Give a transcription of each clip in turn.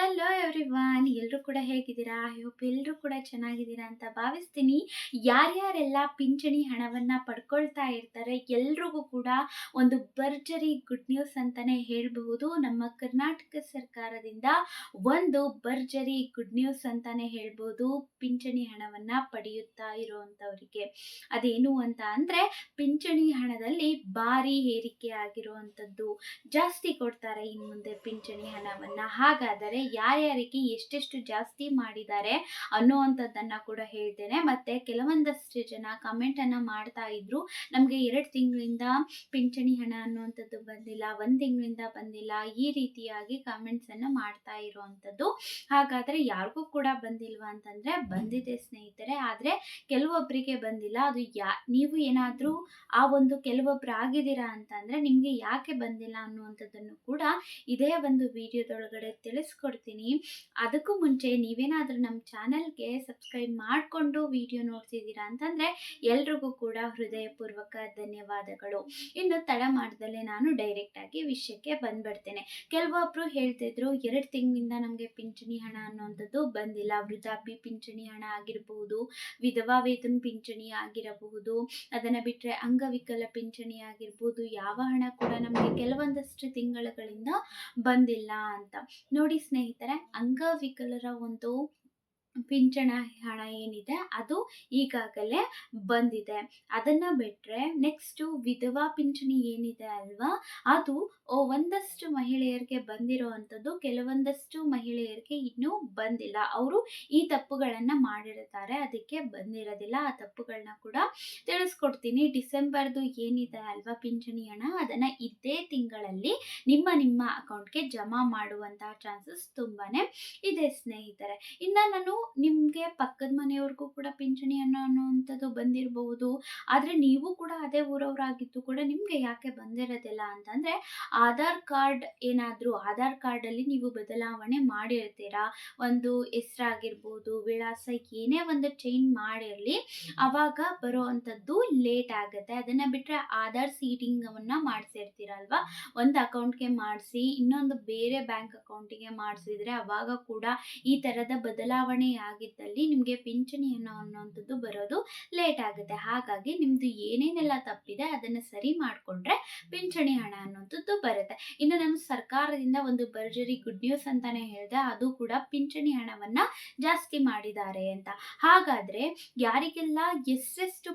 Hello everyone, ಎಲ್ಲರೂ ಕೂಡ ಹೇಗಿದ್ದೀರಾ? ಐ ಹೋಪ್ ಎಲ್ಲರೂ ಕೂಡ ಚೆನ್ನಾಗಿದ್ದೀರಾ ಅಂತ ಭಾವಿಸ್ತೀನಿ. ಯಾರ್ಯಾರೆಲ್ಲ ಪಿಂಚಣಿ ಹಣವನ್ನು ಪಡ್ಕೊಳ್ತಾ ಇರ್ತಾರೆ ಎಲ್ರಿಗೂ ಕೂಡ ಒಂದು ಭರ್ಜರಿ ಗುಡ್ ನ್ಯೂಸ್ ಅಂತಲೇ ಹೇಳಬಹುದು. ನಮ್ಮ ಕರ್ನಾಟಕ ಸರ್ಕಾರದಿಂದ ಒಂದು ಭರ್ಜರಿ ಗುಡ್ ನ್ಯೂಸ್ ಅಂತಲೇ ಹೇಳ್ಬೋದು ಪಿಂಚಣಿ ಹಣವನ್ನು ಪಡೆಯುತ್ತಾ ಇರುವಂಥವರಿಗೆ. ಅದೇನು ಅಂತ ಅಂದರೆ, ಪಿಂಚಣಿ ಹಣದಲ್ಲಿ ಭಾರಿ ಏರಿಕೆ ಆಗಿರುವಂಥದ್ದು. ಜಾಸ್ತಿ ಕೊಡ್ತಾರೆ ಇನ್ನು ಮುಂದೆ ಪಿಂಚಣಿ ಹಣವನ್ನು. ಹಾಗಾದರೆ ಯಾರ್ಯಾರಿಗೆ ಎಷ್ಟೆಷ್ಟು ಜಾಸ್ತಿ ಮಾಡಿದ್ದಾರೆ ಅನ್ನುವಂಥದ್ದನ್ನು ಕೂಡ ಹೇಳ್ತೇನೆ. ಮತ್ತು ಕೆಲವೊಂದಷ್ಟು ಜನ ಕಮೆಂಟನ್ನು ಮಾಡ್ತಾ ಇದ್ರು, ನಮಗೆ 2 ತಿಂಗಳಿಂದ ಪಿಂಚಣಿ ಹಣ ಅನ್ನುವಂಥದ್ದು ಬಂದಿಲ್ಲ, 1 ತಿಂಗಳಿಂದ ಬಂದಿಲ್ಲ, ಈ ರೀತಿಯಾಗಿ ಕಮೆಂಟ್ಸನ್ನು ಮಾಡ್ತಾ ಇರುವಂಥದ್ದು. ಹಾಗಾದರೆ ಯಾರಿಗೂ ಕೂಡ ಬಂದಿಲ್ವಾ ಅಂತಂದರೆ ಬಂದಿದೆ ಸ್ನೇಹಿತರೆ, ಆದರೆ ಕೆಲವೊಬ್ಬರಿಗೆ ಬಂದಿಲ್ಲ. ಅದು ನೀವು ಏನಾದರೂ ಆ ಒಂದು ಕೆಲವೊಬ್ಬರು ಆಗಿದ್ದೀರಾ ಅಂತಂದರೆ ನಿಮಗೆ ಯಾಕೆ ಬಂದಿಲ್ಲ ಅನ್ನುವಂಥದ್ದನ್ನು ಕೂಡ ಇದೇ ಒಂದು ವಿಡಿಯೋದೊಳಗಡೆ ತಿಳಿಸ್ಕೊಡ್ತೀನಿ. ಅದಕ್ಕೂ ಮುಂಚೆ ನೀವೇನಾದರೂ ನಮ್ಮ ಚಾನಲ್ಗೆ ಸಬ್ಸ್ಕ್ರೈಬ್ ಮಾಡಿಕೊಂಡು ವಿಡಿಯೋ ನೋಡ್ತಿದ್ದೀರಾ ಅಂತಂದರೆ ಎಲ್ರಿಗೂ ಕೂಡ ಹೃದಯಪೂರ್ವಕ ಧನ್ಯವಾದಗಳು. ಇನ್ನು ತಡ ಮಾಡ್ದಲ್ಲೇ ನಾನು ಡೈರೆಕ್ಟಾಗಿ ವಿಷಯಕ್ಕೆ ಬಂದ್ಬಿಡ್ತೇನೆ. ಕೆಲವೊಬ್ಬರು ಹೇಳ್ತಿದ್ರು 2 ತಿಂಗಳಿಂದ ನಮಗೆ ಪಿಂಚಣಿ ಹಣ ಅನ್ನುವಂಥದ್ದು ಬಂದಿಲ್ಲ. ವೃದ್ಧಾಪ್ಯ ಪಿಂಚಣಿ ಹಣ ಆಗಿರಬಹುದು, ವಿಧವಾ ವೇತನ ಪಿಂಚಣಿ ಆಗಿರಬಹುದು, ಅದನ್ನು ಬಿಟ್ಟರೆ ಅಂಗವಿಕಲ ಪಿಂಚಣಿ ಆಗಿರ್ಬೋದು, ಯಾವ ಹಣ ಕೂಡ ನಮಗೆ ಕೆಲವೊಂದಷ್ಟು ತಿಂಗಳುಗಳಿಂದ ಬಂದಿಲ್ಲ ಅಂತ. ನೋಡಿ ಸ್ನೇಹಿತರೆ, ಅಂಗವಿಕಲರ ಒಂದು ಪಿಂಚಣ ಹಣ ಏನಿದೆ ಅದು ಈಗಾಗಲೇ ಬಂದಿದೆ. ಅದನ್ನು ಬಿಟ್ಟರೆ ನೆಕ್ಸ್ಟು ವಿಧವಾ ಪಿಂಚಣಿ ಏನಿದೆ ಅಲ್ವಾ, ಅದು ಒಂದಷ್ಟು ಮಹಿಳೆಯರಿಗೆ ಬಂದಿರುವಂಥದ್ದು, ಕೆಲವೊಂದಷ್ಟು ಮಹಿಳೆಯರಿಗೆ ಇನ್ನೂ ಬಂದಿಲ್ಲ. ಅವರು ಈ ತಪ್ಪುಗಳನ್ನು ಮಾಡಿರ್ತಾರೆ, ಅದಕ್ಕೆ ಬಂದಿರೋದಿಲ್ಲ. ಆ ತಪ್ಪುಗಳನ್ನ ಕೂಡ ತಿಳಿಸ್ಕೊಡ್ತೀನಿ. ಡಿಸೆಂಬರ್ದು ಏನಿದೆ ಅಲ್ವಾ ಪಿಂಚಣಿ ಹಣ, ಅದನ್ನು ಇದೇ ತಿಂಗಳಲ್ಲಿ ನಿಮ್ಮ ಅಕೌಂಟ್ಗೆ ಜಮಾ ಮಾಡುವಂತಹ ಚಾನ್ಸಸ್ ತುಂಬಾ ಇದೆ ಸ್ನೇಹಿತರೆ. ಇನ್ನು ನಾನು ನಿಮಗೆ ಪಕ್ಕದ ಮನೆಯವ್ರಿಗೂ ಕೂಡ ಪಿಂಚಣಿ ಅನ್ನುವಂಥದ್ದು ಬಂದಿರಬಹುದು, ಆದರೆ ನೀವು ಕೂಡ ಅದೇ ಊರವರಾಗಿದ್ದು ಕೂಡ ನಿಮಗೆ ಯಾಕೆ ಬಂದಿರೋದಿಲ್ಲ ಅಂತಂದರೆ, ಆಧಾರ್ ಕಾರ್ಡಲ್ಲಿ ನೀವು ಬದಲಾವಣೆ ಮಾಡಿರ್ತೀರಾ. ಒಂದು ಹೆಸರಾಗಿರ್ಬೋದು, ವಿಳಾಸ ಏನೇ ಒಂದು ಚೇಂಜ್ ಮಾಡಿರಲಿ, ಆವಾಗ ಬರೋವಂಥದ್ದು ಲೇಟ್ ಆಗುತ್ತೆ. ಅದನ್ನು ಬಿಟ್ಟರೆ ಆಧಾರ್ ಸೀಡಿಂಗನ್ನು ಮಾಡಿಸಿರ್ತೀರಲ್ವ, ಒಂದು ಅಕೌಂಟ್ಗೆ ಮಾಡಿಸಿ ಇನ್ನೊಂದು ಬೇರೆ ಬ್ಯಾಂಕ್ ಅಕೌಂಟಿಗೆ ಮಾಡಿಸಿದ್ರೆ ಆವಾಗ ಕೂಡ ಈ ಥರದ ಬದಲಾವಣೆ ಆಗಿದ್ದಲ್ಲಿ ನಿಮಗೆ ಪಿಂಚಣಿ ಅನ್ನುವಂಥದ್ದು ಬರೋದು ಲೇಟ್ ಆಗುತ್ತೆ. ಹಾಗಾಗಿ ನಿಮ್ಮದು ಏನೇನೆಲ್ಲ ತಪ್ಪಿದೆ ಅದನ್ನು ಸರಿ ಮಾಡಿಕೊಂಡ್ರೆ ಪಿಂಚಣಿ ಹಣ ಅನ್ನುವಂಥದ್ದು ಬರುತ್ತೆ. ಇನ್ನು ನಾನು ಸರ್ಕಾರದಿಂದ ಒಂದು ಭರ್ಜರಿ ಗುಡ್ ನ್ಯೂಸ್ ಅಂತಾನೆ ಹೇಳಿದೆ, ಅದು ಕೂಡ ಪಿಂಚಣಿ ಹಣವನ್ನು ಜಾಸ್ತಿ ಮಾಡಿದ್ದಾರೆ ಅಂತ. ಹಾಗಾದರೆ ಯಾರಿಗೆಲ್ಲ ಎಷ್ಟೆಷ್ಟು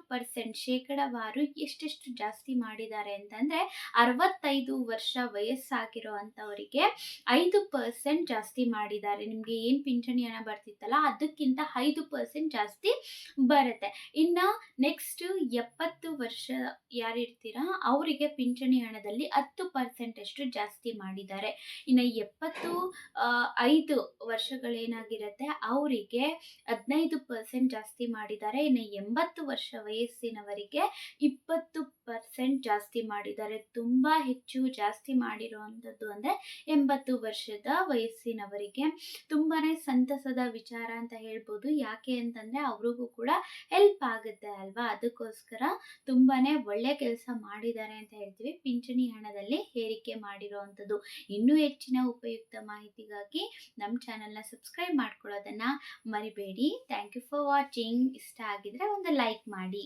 ಶೇಕಡಾವಾರು ಎಷ್ಟೆಷ್ಟು ಜಾಸ್ತಿ ಮಾಡಿದ್ದಾರೆ ಅಂತಂದರೆ, 65 ವರ್ಷ ವಯಸ್ಸಾಗಿರೋ ಅಂಥವರಿಗೆ 5% ಜಾಸ್ತಿ ಮಾಡಿದ್ದಾರೆ. ನಿಮಗೆ ಏನು ಪಿಂಚಣಿ ಹಣ ಬರ್ತಿತ್ತಲ್ಲ ಅದಕ್ಕಿಂತ 5% ಜಾಸ್ತಿ ಬರುತ್ತೆ. ಇನ್ನು ನೆಕ್ಸ್ಟು 70 ವರ್ಷ ಯಾರಿರ್ತೀರಾ ಅವರಿಗೆ ಪಿಂಚಣಿ ಹಣದಲ್ಲಿ 10% ಅಷ್ಟು ಜಾಸ್ತಿ ಮಾಡಿದ್ದಾರೆ. ಇನ್ನು 75 ವರ್ಷಗಳೇನಾಗಿರುತ್ತೆ ಅವರಿಗೆ 15% ಜಾಸ್ತಿ ಮಾಡಿದ್ದಾರೆ. ಇನ್ನು 80 ವರ್ಷ ವಯಸ್ಸಿನವರಿಗೆ 20% ಜಾಸ್ತಿ ಮಾಡಿದ್ದಾರೆ. ತುಂಬ ಹೆಚ್ಚು ಜಾಸ್ತಿ ಮಾಡಿರುವಂಥದ್ದು ಅಂದರೆ 80 ವರ್ಷದ ವಯಸ್ಸಿನವರಿಗೆ. ತುಂಬಾ ಸಂತಸದ ವಿಚಾರ ಅಂತ ಹೇಳ್ಬೋದು. ಯಾಕೆ ಅಂತಂದರೆ ಅವ್ರಿಗೂ ಕೂಡ ಹೆಲ್ಪ್ ಆಗುತ್ತೆ ಅಲ್ವಾ, ಅದಕ್ಕೋಸ್ಕರ ತುಂಬಾ ಒಳ್ಳೆ ಕೆಲಸ ಮಾಡಿದ್ದಾರೆ ಅಂತ ಹೇಳ್ತೀವಿ. ಪಿಂಚಣಿ ಹಣದಲ್ಲಿ ಏರಿಕೆ ಮಾಡಿರುವಂಥದ್ದು. ಇನ್ನೂ ಹೆಚ್ಚಿನ ಉಪಯುಕ್ತ ಮಾಹಿತಿಗಾಗಿ ನಮ್ಮ ಚಾನಲ್ನ ಸಬ್ಸ್ಕ್ರೈಬ್ ಮಾಡ್ಕೊಳ್ಳೋದನ್ನು ಮರಿಬೇಡಿ. Thank you for watching. ಇಷ್ಟ ಆಗಿದ್ರೆ ಒಂದು ಲೈಕ್ ಮಾಡಿ.